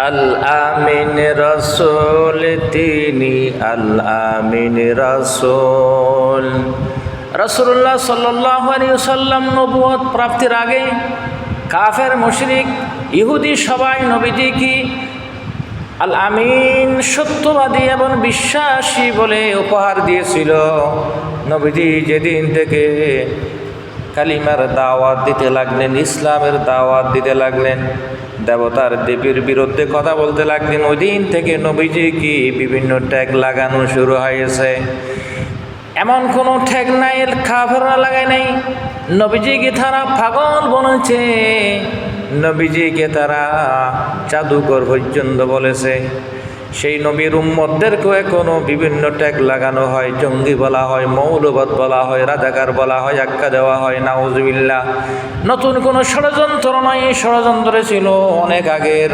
আল আমিন রাসূল তিনি আল আমিন রাসূল। রাসূলুল্লাহ সাল্লাল্লাহু আলাইহি ওয়াসাল্লাম নবুয়ত প্রাপ্তির আগে কাফের মুশরিক ইহুদি সবাই নবীজিকে আল আমিন সত্যবাদী এবং বিশ্বাসী বলে উপহার দিয়েছিল। নবীজি যেদিন থেকে কালিমার দাওয়াত দিতে লাগলেন, ইসলামের দাওয়াত দিতে লাগলেন, দেবতার দেবীর বিরুদ্ধে কথা বলতে লাগলেন, ওই দিন থেকে নবীজি কি বিভিন্ন ট্যাগ লাগানো শুরু হয়েছে। এমন কোনো ট্যাগ নাই কাফেররা লাগায় নাই। নবীজিকে তারা পাগল বলেছে, নবীজিকে তারা জাদুকর পর্যন্ত বলেছে। সেই নবীর উম্মতদেরকেও এখনো বিভিন্ন ট্যাগ লাগানো হয়, জঙ্গি বলা হয়, মৌলবাদ বলা হয়, রাজাকার বলা হয়, আখ্যা দেওয়া হয়। নাউজুবিল্লাহ। নতুন কোনো ষড়যন্ত্র নয়, ষড়যন্ত্র ছিল অনেক আগের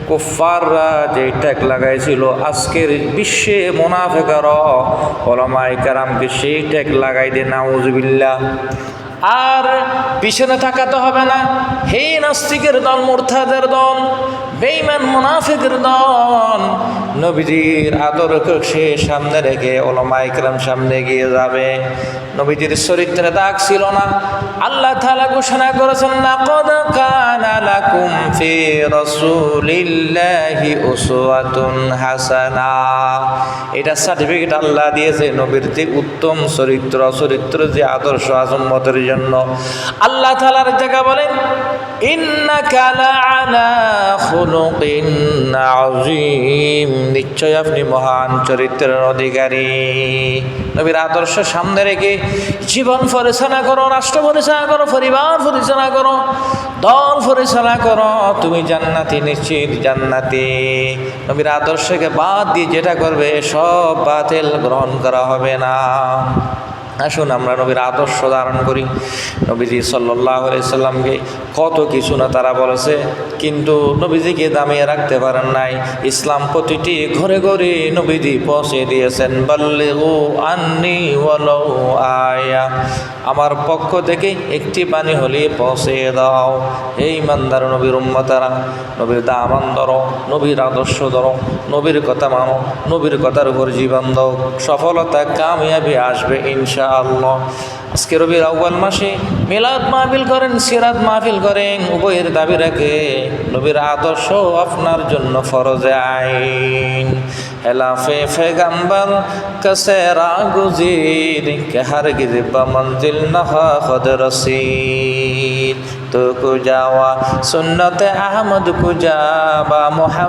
কুফফাররা যে ট্যাগ লাগাইছিল। আজকের বিশ্বে মুনাফিকরা উলামায়ে কেরামকে সেই ট্যাগ লাগাই দেয়। নাউজুবিল্লাহ। আর পিছনে তাকাতে হবে না। হে নাস্তিকের দল, মুরতাদের দল, বেঈমান মুনাফিকের দল, নবীজির আদরকে সে সামনে রেখে উলামায়ে কেরাম সামনে গিয়ে যাবে। নবীজির চরিত্রে দাগ ছিল না। আল্লাহ তাআলা ঘোষণা করেছেন, লাকাদ কানা লাকুম ফি রাসূলিল্লাহি উসওয়াতুন হাসানা। এটা সার্টিফিকেট আল্লাহ দিয়েছে নবীর যে উত্তম চরিত্র যে আদর্শ আজম্মতের জন্য। আল্লাহ তাআলার জায়গা বলেন, ইন্নাকা লাআলা খুলুকিন আযীম, নিশ্চয় আপনি মহান চরিত্রের অধিকারী। নবীর আদর্শ সামনে রেখে জীবন পরিচালনা করো, রাষ্ট্র পরিচালনা করো, পরিবার পরিচালনা করো, দল পরিচালনা করো, তুমি জান্নাতি, নিশ্চিত জান্নাতি। নবীর আদর্শকে বাদ দিয়ে যেটা করবে সব বাতিল, গ্রহণ করা হবে না। আসুন আমরা নবীর আদর্শ ধারণ করি। নবীজি সাল্লাল্লাহু আলাইহি সাল্লামকে কত কিছু না তারা বলেছে, কিন্তু নবীজিকে দামিয়ে রাখতে পারেন নাই। ইসলাম প্রতিটি ঘরে ঘরে নবীজি পৌঁছে দিয়েছেন। বাল্লিগু আন্নি ওয়ালাউ আয়া, আমার পক্ষ থেকে একটি বাণী হলে পৌঁছে দাও। এই ইমানদার নবীর উম্মতারা, নবীর দামান ধরো, নবীর আদর্শ ধরো, নবীর কথা মানো, নবীর কথার উপর জীবন দাও, সফলতা কামিয়াবি আসবে ইনশাআল্লাহ। আজকে রবিউল আউয়াল মাসে মিলাদ মাহফিল করেন, সিরাত মাহফিল করেন, উভয়ের দাবি রাখে নবীর আদর্শ আপনার জন্য ফরজে আইন। হেলাফে পেগম্বর কসে রাগুজির কে হরগিজ বা মঞ্জিল নহা খুদ রসিদ, তো কু যাওয়া সুন্নতে আহমদ কু যাবা মুহাম্মদ।